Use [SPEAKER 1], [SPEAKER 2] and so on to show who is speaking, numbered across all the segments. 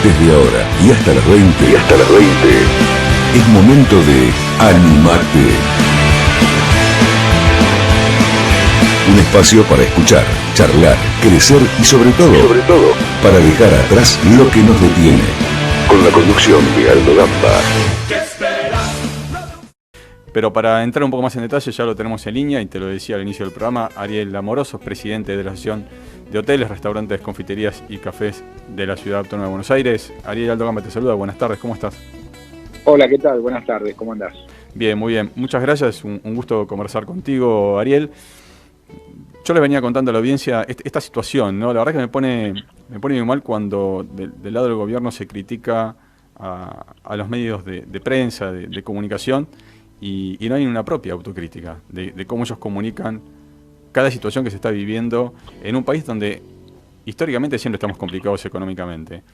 [SPEAKER 1] Desde ahora y hasta las 20. Es momento de Animate. Un espacio para escuchar, charlar, crecer y sobre todo, para dejar atrás lo que nos detiene. Con la conducción de Aldo Gamba.
[SPEAKER 2] Pero para entrar un poco más en detalle, ya lo tenemos en línea, y te lo decía al inicio del programa, Ariel Amoroso, presidente de la Asociación de Hoteles, Restaurantes, Confiterías y Cafés de la Ciudad Autónoma de Buenos Aires. Ariel, Aldo Gamba te saluda, buenas tardes, ¿cómo estás?
[SPEAKER 3] Hola, ¿qué tal? Buenas tardes, ¿cómo andás?
[SPEAKER 2] Bien, muy bien, muchas gracias, un gusto conversar contigo, Ariel. Yo les venía contando a la audiencia esta situación, ¿no? La verdad que me pone muy mal cuando del lado del gobierno se critica a los medios de prensa, de comunicación, y no hay una propia autocrítica de cómo ellos comunican cada situación que se está viviendo en un país donde históricamente siempre estamos complicados económicamente.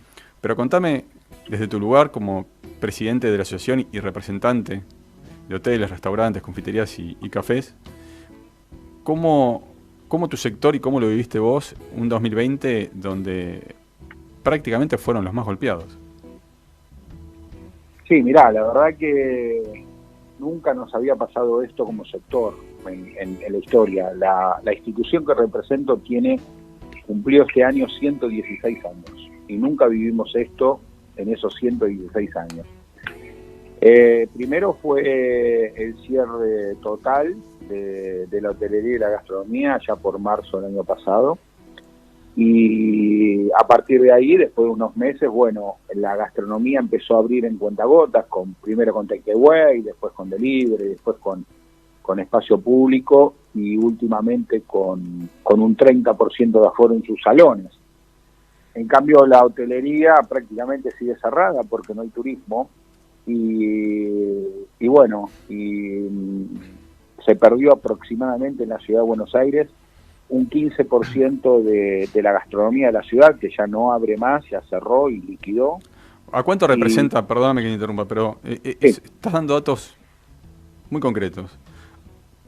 [SPEAKER 2] Pero contame, desde tu lugar como presidente de la asociación y representante de hoteles, restaurantes, confiterías y cafés, ¿cómo tu sector y cómo lo viviste vos un 2020 donde prácticamente fueron los más golpeados?
[SPEAKER 3] Sí, mirá, la verdad que nunca nos había pasado esto como sector en la historia. La institución que represento cumplió este año 116 años y nunca vivimos esto en esos 116 años. Primero fue el cierre total de la hotelería y la gastronomía ya por marzo del año pasado, y a partir de ahí, después de unos meses, bueno, la gastronomía empezó a abrir en cuentagotas, primero con takeaway, después con delivery, después con espacio público y últimamente con un 30% de aforo en sus salones. En cambio, la hotelería prácticamente sigue cerrada porque no hay turismo y bueno, se perdió aproximadamente en la ciudad de Buenos Aires un 15% de la gastronomía de la ciudad, que ya no abre más, ya cerró y liquidó.
[SPEAKER 2] ¿A cuánto representa, perdóname que te interrumpa, pero estás dando datos muy concretos?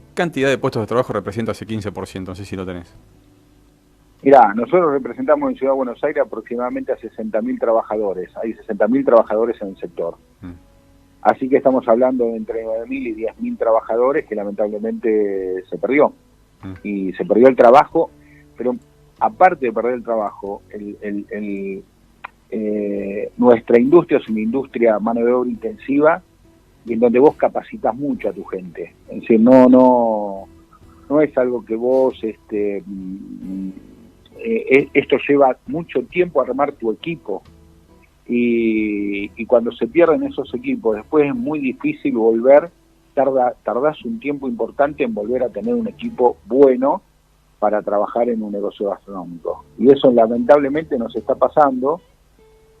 [SPEAKER 2] ¿Qué cantidad de puestos de trabajo representa ese 15%? No sé si lo tenés.
[SPEAKER 3] Mirá, nosotros representamos en Ciudad de Buenos Aires aproximadamente a 60.000 trabajadores. Hay 60.000 trabajadores en el sector. Así que estamos hablando de entre 9.000 y 10.000 trabajadores que lamentablemente se perdió. Y se perdió el trabajo, pero aparte de perder el trabajo, nuestra industria es una industria mano de obra intensiva y en donde vos capacitas mucho a tu gente. Es decir, no es algo que vos, esto lleva mucho tiempo armar tu equipo y cuando se pierden esos equipos, después es muy difícil volver. Tardás un tiempo importante en volver a tener un equipo bueno para trabajar en un negocio gastronómico. Y eso lamentablemente nos está pasando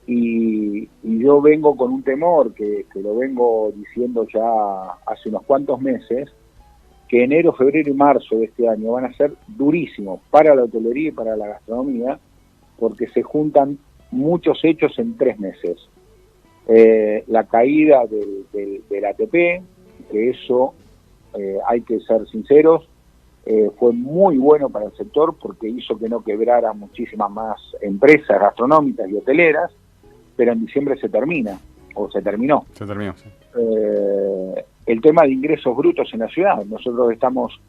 [SPEAKER 3] y yo vengo con un temor que lo vengo diciendo ya hace unos cuantos meses, que enero, febrero y marzo de este año van a ser durísimos para la hotelería y para la gastronomía porque se juntan muchos hechos en 3 meses. La caída del ATP, que eso, hay que ser sinceros, fue muy bueno para el sector porque hizo que no quebrara muchísimas más empresas gastronómicas y hoteleras, pero en diciembre se terminó. Se terminó, sí. El tema de ingresos brutos en la ciudad. Nosotros estamos,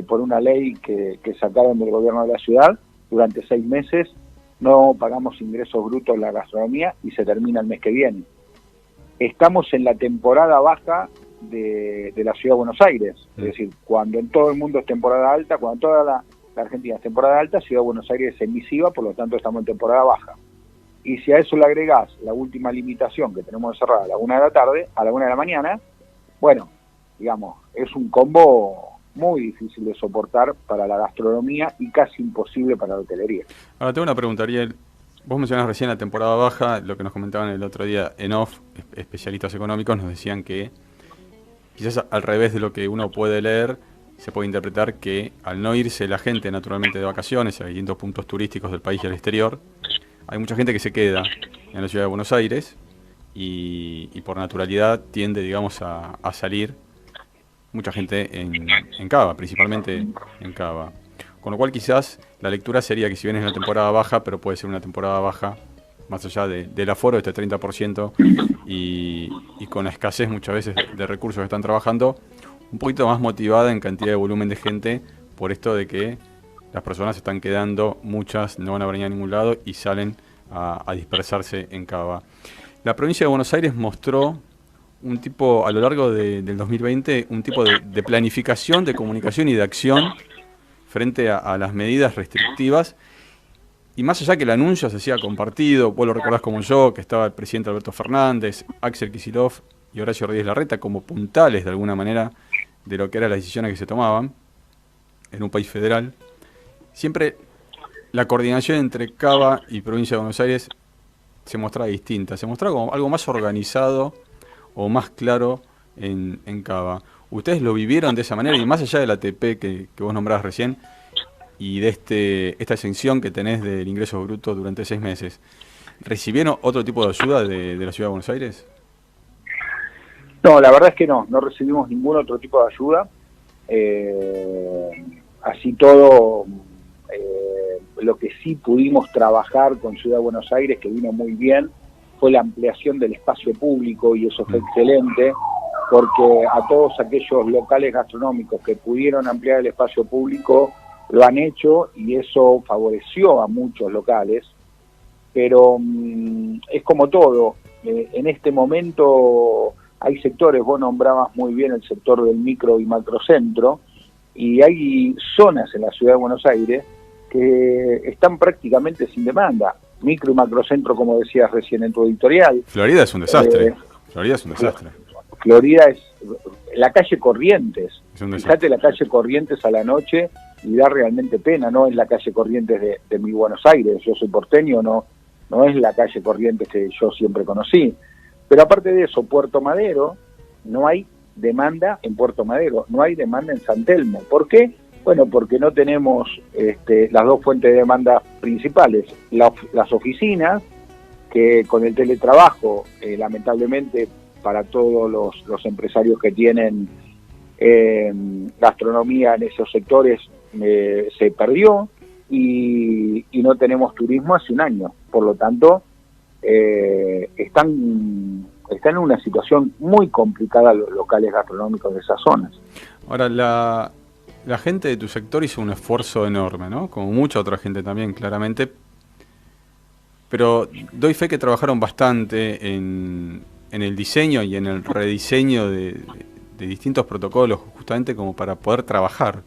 [SPEAKER 3] por una ley que sacaron del gobierno de la ciudad, durante 6 meses no pagamos ingresos brutos en la gastronomía y se termina el mes que viene. Estamos en la temporada baja de la ciudad de Buenos Aires, es decir, cuando en todo el mundo es temporada alta, cuando toda la Argentina es temporada alta, Ciudad de Buenos Aires es emisiva, por lo tanto estamos en temporada baja. Y si a eso le agregás la última limitación que tenemos cerrada a la 1 de la tarde, a la 1 de la mañana, bueno, digamos, es un combo muy difícil de soportar para la gastronomía y casi imposible para la hotelería.
[SPEAKER 2] Ahora tengo una pregunta, Ariel. Vos mencionás recién la temporada baja, lo que nos comentaban el otro día en off, especialistas económicos nos decían que quizás al revés de lo que uno puede leer, se puede interpretar que al no irse la gente naturalmente de vacaciones a distintos puntos turísticos del país y al exterior, hay mucha gente que se queda en la ciudad de Buenos Aires y por naturalidad tiende, digamos, a salir mucha gente en Cava, principalmente en Cava. Con lo cual quizás la lectura sería que si bien es una temporada baja, pero puede ser una temporada baja más allá del aforo de este 30% y con la escasez muchas veces de recursos que están trabajando, un poquito más motivada en cantidad de volumen de gente por esto de que las personas se están quedando, muchas no van a venir a ningún lado y salen a dispersarse en Cava. La provincia de Buenos Aires mostró un tipo, a lo largo del 2020, un tipo de planificación, de comunicación y de acción frente a las medidas restrictivas. Y más allá que el anuncio se hacía compartido, vos lo recordás como yo, que estaba el presidente Alberto Fernández, Axel Kicillof y Horacio Rodríguez Larreta como puntales de alguna manera de lo que eran las decisiones que se tomaban en un país federal, siempre la coordinación entre Cava y provincia de Buenos Aires se mostraba distinta, se mostraba como algo más organizado o más claro en Cava. Ustedes lo vivieron de esa manera y más allá del ATP que vos nombrabas recién y de esta exención que tenés del ingreso bruto durante 6 meses, ¿recibieron otro tipo de ayuda de la Ciudad de Buenos Aires?
[SPEAKER 3] No, la verdad es que no recibimos ningún otro tipo de ayuda. Así todo, lo que sí pudimos trabajar con Ciudad de Buenos Aires, que vino muy bien, fue la ampliación del espacio público, y eso fue excelente, porque a todos aquellos locales gastronómicos que pudieron ampliar el espacio público lo han hecho, y eso favoreció a muchos locales. Pero es como todo, en este momento hay sectores, vos nombrabas muy bien el sector del micro y macrocentro, y hay zonas en la Ciudad de Buenos Aires que están prácticamente sin demanda. Micro y macrocentro, como decías recién en tu editorial.
[SPEAKER 2] Florida es un desastre. Florida es un desastre.
[SPEAKER 3] Florida es la calle Corrientes.
[SPEAKER 2] Fíjate
[SPEAKER 3] la calle Corrientes a la noche y da realmente pena. No es la calle Corrientes de mi Buenos Aires. Yo soy porteño, no es la calle Corrientes que yo siempre conocí. Pero aparte de eso, Puerto Madero, no hay demanda en Puerto Madero, no hay demanda en San Telmo. ¿Por qué? Bueno, porque no tenemos las dos fuentes de demanda principales, las oficinas, que con el teletrabajo, lamentablemente para todos los empresarios que tienen gastronomía en esos sectores, se perdió, y no tenemos turismo hace un año. Por lo tanto, están en una situación muy complicada los locales gastronómicos de esas zonas.
[SPEAKER 2] Ahora, la gente de tu sector hizo un esfuerzo enorme, ¿no? Como mucha otra gente también, claramente. Pero doy fe que trabajaron bastante en el diseño y en el rediseño de distintos protocolos, justamente como para poder trabajar,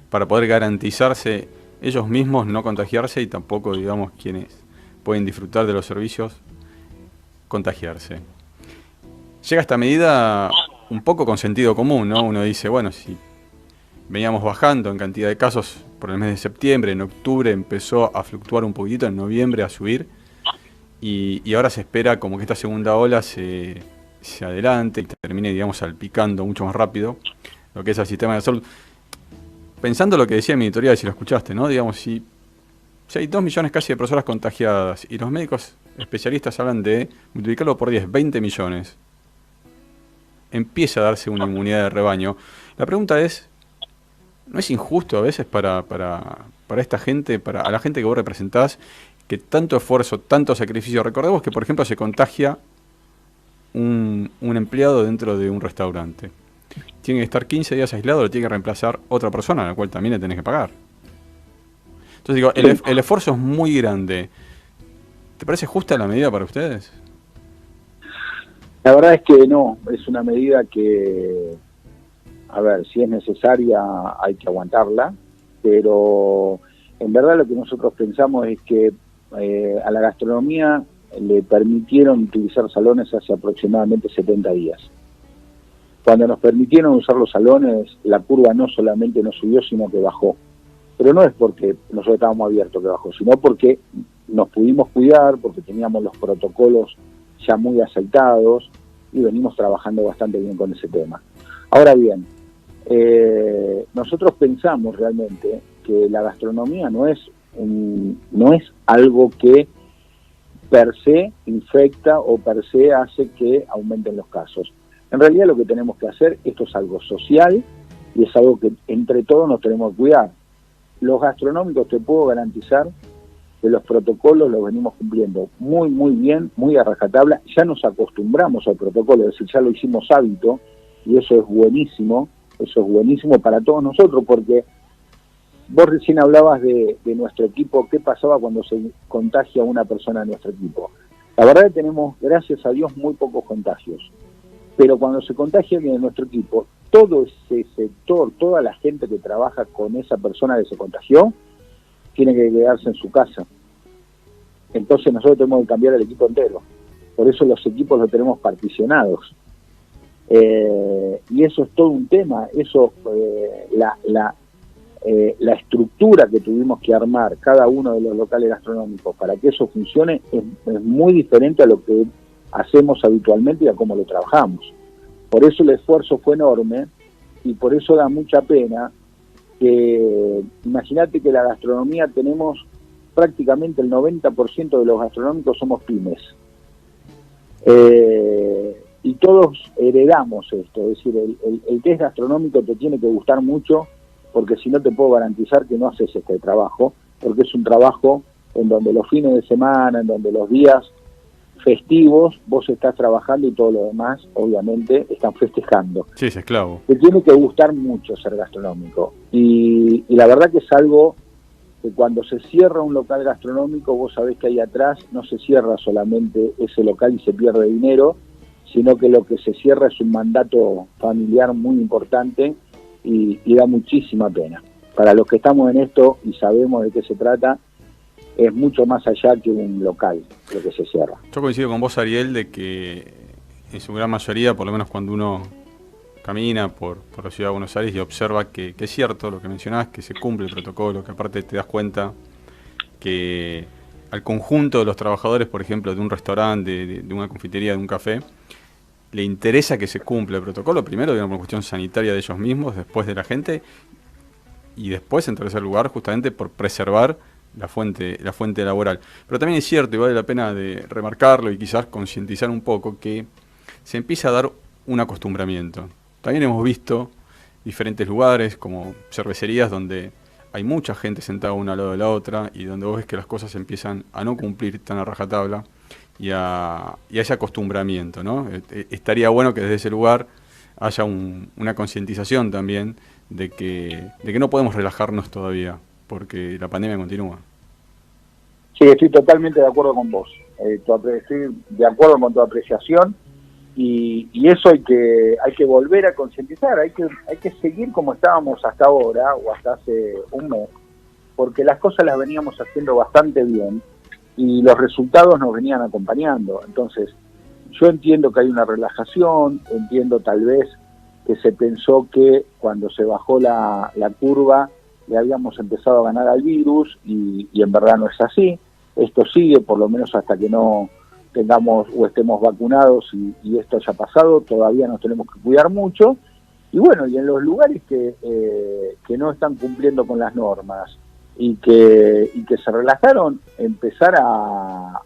[SPEAKER 2] para poder garantizarse ellos mismos no contagiarse y tampoco, digamos, quienes pueden disfrutar de los servicios, contagiarse. Llega esta medida un poco con sentido común, ¿no? Uno dice, bueno, si veníamos bajando en cantidad de casos por el mes de septiembre, en octubre empezó a fluctuar un poquito, en noviembre a subir, y ahora se espera como que esta segunda ola se adelante y termine, digamos, salpicando mucho más rápido lo que es el sistema de salud. Pensando lo que decía en mi editorial, si lo escuchaste, ¿no? Digamos, si hay 2 millones casi de personas contagiadas y los médicos especialistas hablan de multiplicarlo por 10, 20 millones, empieza a darse una inmunidad de rebaño. La pregunta es, ¿no es injusto a veces para esta gente, a la gente que vos representás, que tanto esfuerzo, tanto sacrificio? Recordemos que, por ejemplo, se contagia un empleado dentro de un restaurante. Tiene que estar 15 días aislado, lo tiene que reemplazar otra persona, a la cual también le tenés que pagar. Entonces digo, el esfuerzo es muy grande. ¿Te parece justa la medida para ustedes?
[SPEAKER 3] La verdad es que no, es una medida que, a ver, si es necesaria hay que aguantarla, pero en verdad lo que nosotros pensamos es que a la gastronomía le permitieron utilizar salones hace aproximadamente 70 días. Cuando nos permitieron usar los salones, la curva no solamente no subió, sino que bajó. Pero no es porque nosotros estábamos abiertos que bajó, sino porque nos pudimos cuidar, porque teníamos los protocolos ya muy aceitados y venimos trabajando bastante bien con ese tema. Ahora bien, nosotros pensamos realmente que la gastronomía no es algo que per se infecta o per se hace que aumenten los casos. En realidad lo que tenemos que hacer, esto es algo social y es algo que entre todos nos tenemos que cuidar. Los gastronómicos, te puedo garantizar de los protocolos los venimos cumpliendo muy, muy bien, muy a rajatabla. Ya nos acostumbramos al protocolo, es decir, ya lo hicimos hábito, y eso es buenísimo para todos nosotros, porque vos recién hablabas de nuestro equipo, qué pasaba cuando se contagia una persona de nuestro equipo. La verdad que tenemos, gracias a Dios, muy pocos contagios, pero cuando se contagia alguien de nuestro equipo, todo ese sector, toda la gente que trabaja con esa persona que se contagió, tiene que quedarse en su casa. Entonces nosotros tenemos que cambiar el equipo entero. Por eso los equipos los tenemos particionados. Y eso es todo un tema. Eso, la estructura que tuvimos que armar cada uno de los locales gastronómicos para que eso funcione es muy diferente a lo que hacemos habitualmente y a cómo lo trabajamos. Por eso el esfuerzo fue enorme y por eso da mucha pena que, imagínate que la gastronomía tenemos prácticamente el 90% de los gastronómicos somos pymes. Y todos heredamos esto, es decir, el que es gastronómico te tiene que gustar mucho, porque si no te puedo garantizar que no haces este trabajo, porque es un trabajo en donde los fines de semana, en donde los días festivos, vos estás trabajando y todo lo demás, obviamente, están festejando.
[SPEAKER 2] Sí, es esclavo.
[SPEAKER 3] Te tiene que gustar mucho ser gastronómico. Y la verdad que es algo que cuando se cierra un local gastronómico, vos sabés que ahí atrás no se cierra solamente ese local y se pierde dinero, sino que lo que se cierra es un mandato familiar muy importante y da muchísima pena. Para los que estamos en esto y sabemos de qué se trata, es mucho más allá que un local lo que se cierra.
[SPEAKER 2] Yo coincido con vos, Ariel, de que en su gran mayoría, por lo menos cuando uno camina por la ciudad de Buenos Aires y observa que es cierto lo que mencionabas, que se cumple el protocolo, que aparte te das cuenta que al conjunto de los trabajadores, por ejemplo, de un restaurante, de una confitería, de un café, le interesa que se cumpla el protocolo, primero, digamos, por cuestión sanitaria de ellos mismos, después de la gente, y después, en tercer lugar, justamente por preservar la fuente laboral. Pero también es cierto, y vale la pena de remarcarlo y quizás concientizar un poco, que se empieza a dar un acostumbramiento. También hemos visto diferentes lugares, como cervecerías, donde hay mucha gente sentada una al lado de la otra, y donde vos ves que las cosas empiezan a no cumplir tan a rajatabla, y a ese acostumbramiento, ¿no? Estaría bueno que desde ese lugar haya una concientización también de que no podemos relajarnos todavía, porque la pandemia continúa.
[SPEAKER 3] Sí, estoy totalmente de acuerdo con vos. Estoy de acuerdo con tu apreciación y eso hay que volver a concientizar, hay que seguir como estábamos hasta ahora o hasta hace un mes, porque las cosas las veníamos haciendo bastante bien y los resultados nos venían acompañando. Entonces, yo entiendo que hay una relajación, entiendo tal vez que se pensó que cuando se bajó la curva le habíamos empezado a ganar al virus y en verdad no es así. Esto sigue, por lo menos hasta que no tengamos o estemos vacunados y esto haya pasado, todavía nos tenemos que cuidar mucho. Y bueno, y en los lugares que no están cumpliendo con las normas y que se relajaron, empezar a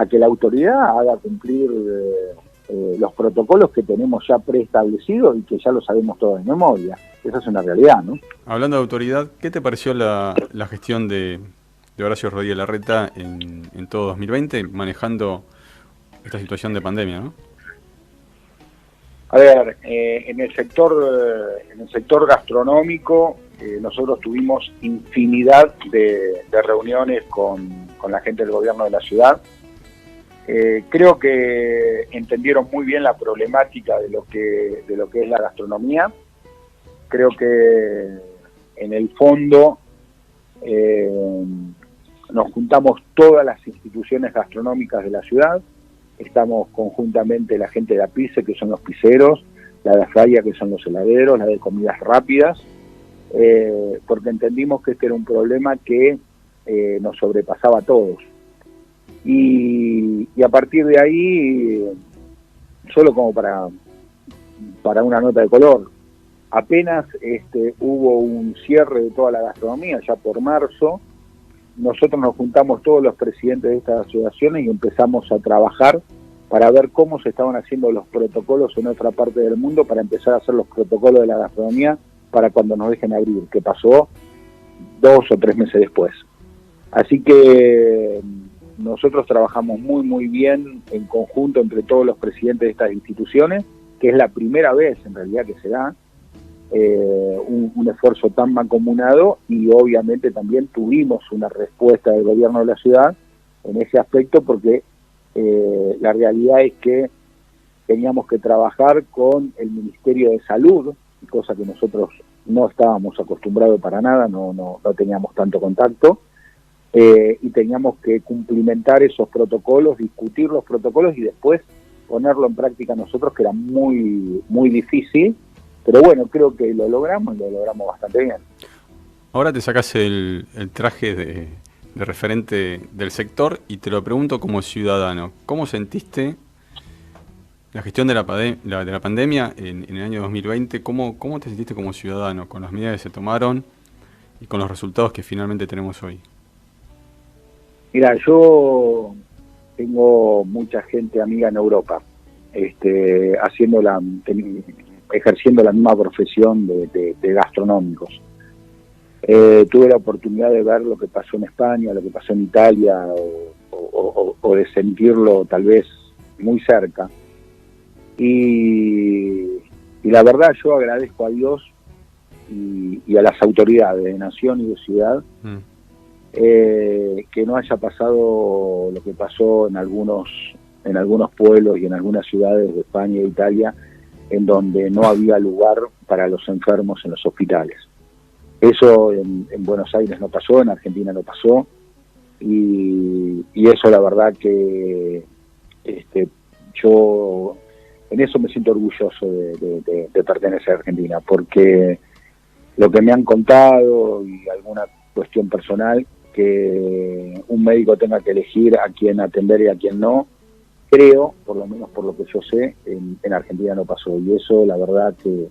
[SPEAKER 3] que la autoridad haga cumplir los protocolos que tenemos ya preestablecidos y que ya lo sabemos todos de memoria. Esa es una realidad, ¿no?
[SPEAKER 2] Hablando de autoridad, ¿qué te pareció la gestión de Horacio Rodríguez Larreta en todo 2020, manejando esta situación de pandemia, ¿no?
[SPEAKER 3] A ver, en el sector gastronómico, nosotros tuvimos infinidad de reuniones con la gente del gobierno de la ciudad. Creo que entendieron muy bien la problemática de lo que es la gastronomía. Creo que en el fondo nos juntamos todas las instituciones gastronómicas de la ciudad. Estamos conjuntamente la gente de APICE, que son los piseros, la de Afraya, que son los heladeros, la de comidas rápidas, porque entendimos que este era un problema que nos sobrepasaba a todos. Y a partir de ahí, solo como para una nota de color, apenas hubo un cierre de toda la gastronomía, ya por marzo, nosotros nos juntamos todos los presidentes de estas asociaciones y empezamos a trabajar para ver cómo se estaban haciendo los protocolos en otra parte del mundo para empezar a hacer los protocolos de la gastronomía para cuando nos dejen abrir, que pasó 2 o 3 meses después. Así que nosotros trabajamos muy bien en conjunto entre todos los presidentes de estas instituciones, que es la primera vez en realidad que se da un esfuerzo tan mancomunado, y obviamente también tuvimos una respuesta del gobierno de la ciudad en ese aspecto, porque la realidad es que teníamos que trabajar con el Ministerio de Salud, cosa que nosotros no estábamos acostumbrados para nada, no teníamos tanto contacto, y teníamos que cumplimentar esos protocolos, discutir los protocolos y después ponerlo en práctica nosotros, que era muy difícil, pero bueno, creo que lo logramos y lo logramos bastante bien.
[SPEAKER 2] Ahora te sacas el traje de referente del sector y te lo pregunto como ciudadano. ¿Cómo sentiste la gestión de la pandemia en el año 2020? ¿Cómo te sentiste como ciudadano con las medidas que se tomaron y con los resultados que finalmente tenemos hoy?
[SPEAKER 3] Mira, yo tengo mucha gente amiga en Europa, ejerciendo la misma profesión de gastronómicos. Tuve la oportunidad de ver lo que pasó en España, lo que pasó en Italia, o de sentirlo tal vez muy cerca. Y la verdad, yo agradezco a Dios y a las autoridades de nación y de ciudad que no haya pasado lo que pasó en algunos pueblos y en algunas ciudades de España e Italia, en donde no había lugar para los enfermos en los hospitales. Eso en Buenos Aires no pasó, en Argentina no pasó, y eso la verdad que yo en eso me siento orgulloso de pertenecer a Argentina, porque lo que me han contado y alguna cuestión personal, que un médico tenga que elegir a quién atender y a quién no, creo, por lo menos por lo que yo sé, en Argentina no pasó, y eso la verdad que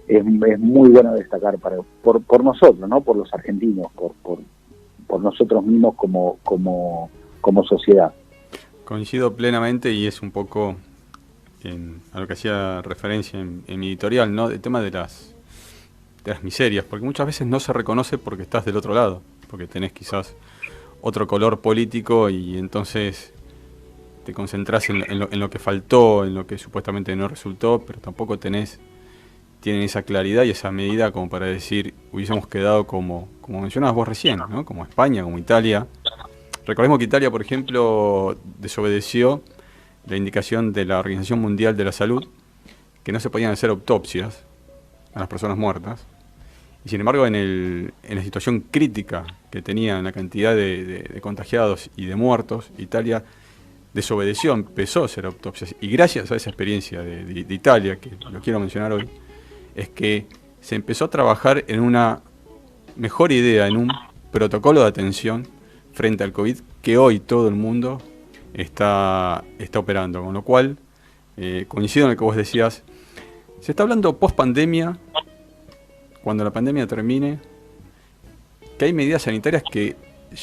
[SPEAKER 3] es muy bueno destacar por nosotros, ¿no? Por los argentinos, por nosotros mismos como sociedad.
[SPEAKER 2] Coincido plenamente, y es un poco a lo que hacía referencia en mi editorial, ¿no? El tema de las miserias, porque muchas veces no se reconoce porque estás del otro lado, porque tenés quizás otro color político y entonces te concentrás en lo que faltó, en lo que supuestamente no resultó, pero tampoco tienen esa claridad y esa medida como para decir, hubiésemos quedado como mencionabas vos recién, ¿no? Como España, como Italia. Recordemos que Italia, por ejemplo, desobedeció la indicación de la Organización Mundial de la Salud, que no se podían hacer autopsias a las personas muertas. Y sin embargo, en la situación crítica que tenía en la cantidad de contagiados y de muertos, Italia desobedeció, empezó a hacer autopsias. Y gracias a esa experiencia de Italia, que lo quiero mencionar hoy, es que se empezó a trabajar en una mejor idea, en un protocolo de atención frente al COVID que hoy todo el mundo está operando. Con lo cual, coincido en lo que vos decías, se está hablando post-pandemia, cuando la pandemia termine, que hay medidas sanitarias que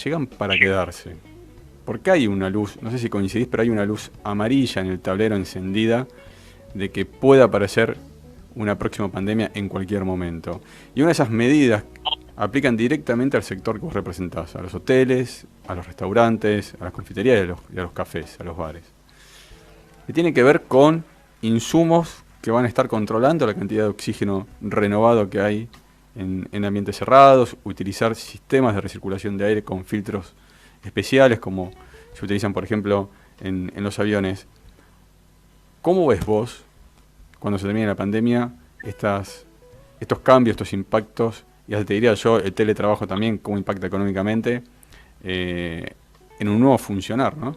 [SPEAKER 2] llegan para quedarse. Porque hay una luz, no sé si coincidís, pero hay una luz amarilla en el tablero encendida de que pueda aparecer una próxima pandemia en cualquier momento. Y una de esas medidas aplican directamente al sector que vos representás, a los hoteles, a los restaurantes, a las confiterías y a los cafés, a los bares. Y tiene que ver con insumos que van a estar controlando la cantidad de oxígeno renovado que hay en ambientes cerrados, utilizar sistemas de recirculación de aire con filtros especiales como se utilizan, por ejemplo, en los aviones. ¿Cómo ves vos, cuando se termine la pandemia, estos cambios, estos impactos, y hasta te diría yo, el teletrabajo también, cómo impacta económicamente en un nuevo funcionar, ¿no?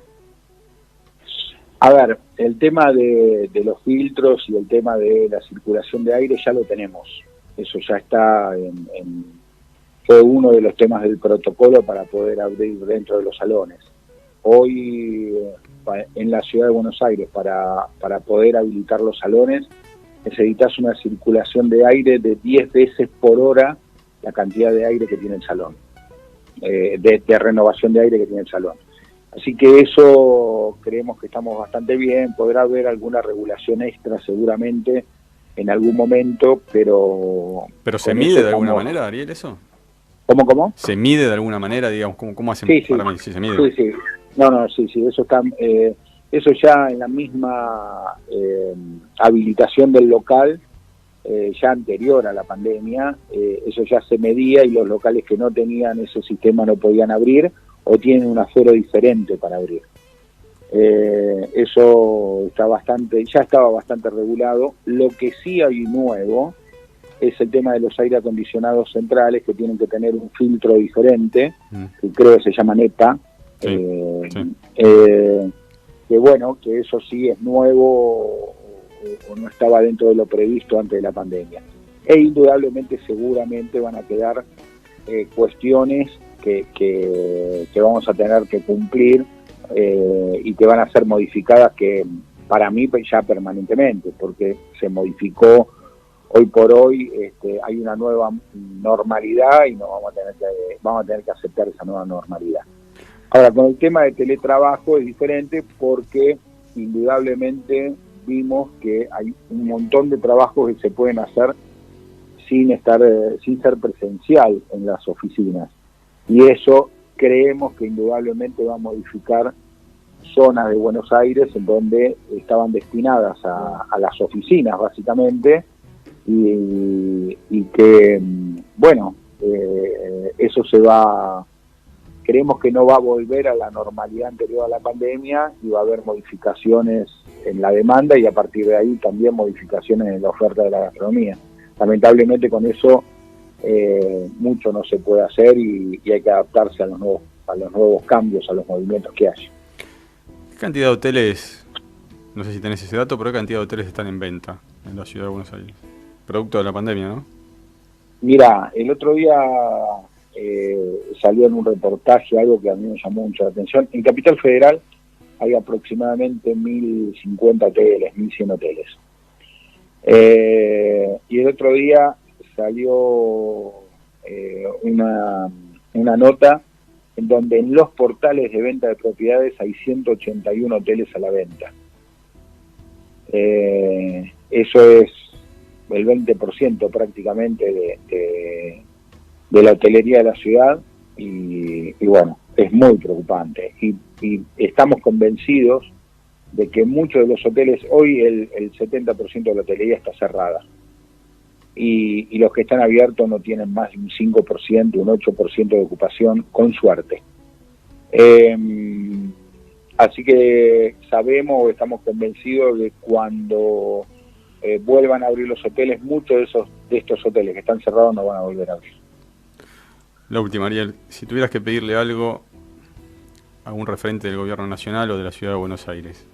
[SPEAKER 3] A ver, el tema de los filtros y el tema de la circulación de aire ya lo tenemos. Eso ya está fue uno de los temas del protocolo para poder abrir dentro de los salones. Hoy en la ciudad de Buenos Aires, para poder habilitar los salones, necesitas una circulación de aire de 10 veces por hora la cantidad de aire que tiene el salón, de renovación de aire que tiene el salón. Así que eso creemos que estamos bastante bien. Podrá haber alguna regulación extra seguramente en algún momento, pero
[SPEAKER 2] ¿Pero se mide de alguna manera, Ariel, eso?
[SPEAKER 3] ¿Cómo?
[SPEAKER 2] ¿Se mide de alguna manera, digamos? ¿Cómo hacen
[SPEAKER 3] Sí,
[SPEAKER 2] para medir si se mide?
[SPEAKER 3] Sí. No, sí, eso está, eso ya en la misma habilitación del local, ya anterior a la pandemia, eso ya se medía y los locales que no tenían ese sistema no podían abrir o tienen un aforo diferente para abrir. Eso ya estaba bastante regulado. Lo que sí hay nuevo es el tema de los aire acondicionados centrales, que tienen que tener un filtro diferente, que creo que se llama EPA.
[SPEAKER 2] Sí.
[SPEAKER 3] Que bueno, que eso sí es nuevo o no estaba dentro de lo previsto antes de la pandemia. E indudablemente, seguramente van a quedar cuestiones que vamos a tener que cumplir y que van a ser modificadas, que para mí ya permanentemente, porque se modificó hoy por hoy, hay una nueva normalidad y no vamos a tener que aceptar esa nueva normalidad. Ahora, con el tema de teletrabajo es diferente, porque indudablemente vimos que hay un montón de trabajos que se pueden hacer sin ser presencial en las oficinas, y eso creemos que indudablemente va a modificar zonas de Buenos Aires en donde estaban destinadas a las oficinas básicamente, y que bueno, eso creemos que no va a volver a la normalidad anterior a la pandemia, y va a haber modificaciones en la demanda y a partir de ahí también modificaciones en la oferta de la gastronomía. Lamentablemente con eso mucho no se puede hacer, y hay que adaptarse a los nuevos cambios, a los movimientos que hay.
[SPEAKER 2] ¿Qué cantidad de hoteles, no sé si tenés ese dato, pero qué cantidad de hoteles están en venta en la ciudad de Buenos Aires? Producto de la pandemia, ¿no?
[SPEAKER 3] Mira, el otro día salió en un reportaje algo que a mí me llamó mucho la atención. En Capital Federal hay aproximadamente 1.050 hoteles, 1.100 hoteles. Y el otro día salió una nota en donde en los portales de venta de propiedades hay 181 hoteles a la venta. Eso es el 20% prácticamente de la hotelería de la ciudad, y bueno, es muy preocupante, y estamos convencidos de que muchos de los hoteles, hoy el 70% de la hotelería está cerrada, y los que están abiertos no tienen más de un 5%, un 8% de ocupación, con suerte. Así que sabemos o estamos convencidos de cuando vuelvan a abrir los hoteles, muchos de estos hoteles que están cerrados no van a volver a abrir.
[SPEAKER 2] La última, Ariel, si tuvieras que pedirle algo a un referente del gobierno nacional o de la ciudad de Buenos Aires,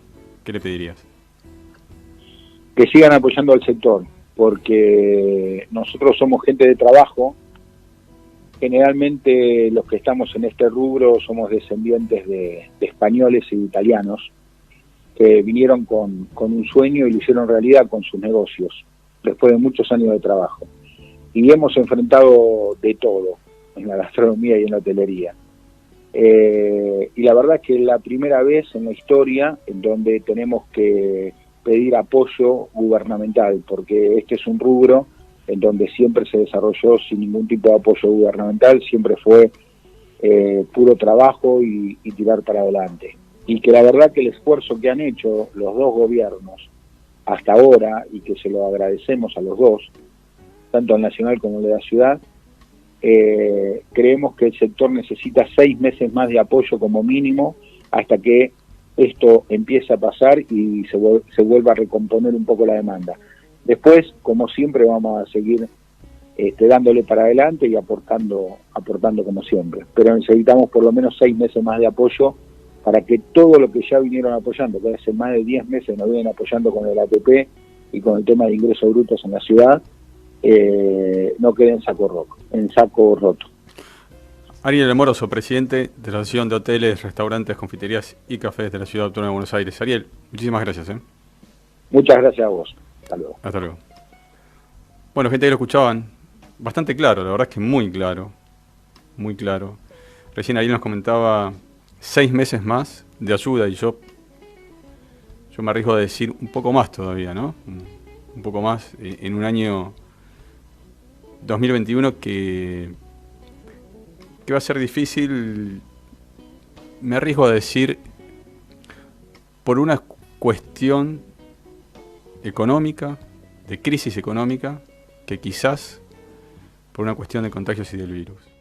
[SPEAKER 2] ¿qué le pedirías?
[SPEAKER 3] Que sigan apoyando al sector, porque nosotros somos gente de trabajo. Generalmente los que estamos en este rubro somos descendientes de españoles y italianos que vinieron con un sueño y lo hicieron realidad con sus negocios, después de muchos años de trabajo. Y hemos enfrentado de todo en la gastronomía y en la hotelería. Y la verdad es que es la primera vez en la historia en donde tenemos que pedir apoyo gubernamental, porque este es un rubro en donde siempre se desarrolló sin ningún tipo de apoyo gubernamental, siempre fue puro trabajo y tirar para adelante. Y que la verdad que el esfuerzo que han hecho los dos gobiernos hasta ahora, y que se lo agradecemos a los dos, tanto al nacional como al de la ciudad, creemos que el sector necesita 6 meses más de apoyo como mínimo, hasta que esto empiece a pasar y se vuelva a recomponer un poco la demanda. Después, como siempre, vamos a seguir dándole para adelante y aportando como siempre. Pero necesitamos por lo menos 6 meses más de apoyo para que todo lo que ya vinieron apoyando, que hace más de 10 meses nos vienen apoyando con el ATP y con el tema de ingresos brutos en la ciudad, no quede en saco roto.
[SPEAKER 2] Ariel Amoroso, presidente de la Asociación de Hoteles, Restaurantes, Confiterías y Cafés de la Ciudad Autónoma de Buenos Aires. Ariel, muchísimas gracias.
[SPEAKER 3] Muchas gracias a vos. Hasta luego.
[SPEAKER 2] Hasta luego. Bueno, gente, ahí lo escuchaban. Bastante claro, la verdad es que muy claro. Muy claro. Recién Ariel nos comentaba 6 meses más de ayuda, y yo me arriesgo a decir un poco más todavía, ¿no? Un poco más en un año 2021 que que va a ser difícil, me arriesgo a decir, por una cuestión económica, de crisis económica, que quizás por una cuestión de contagios y del virus.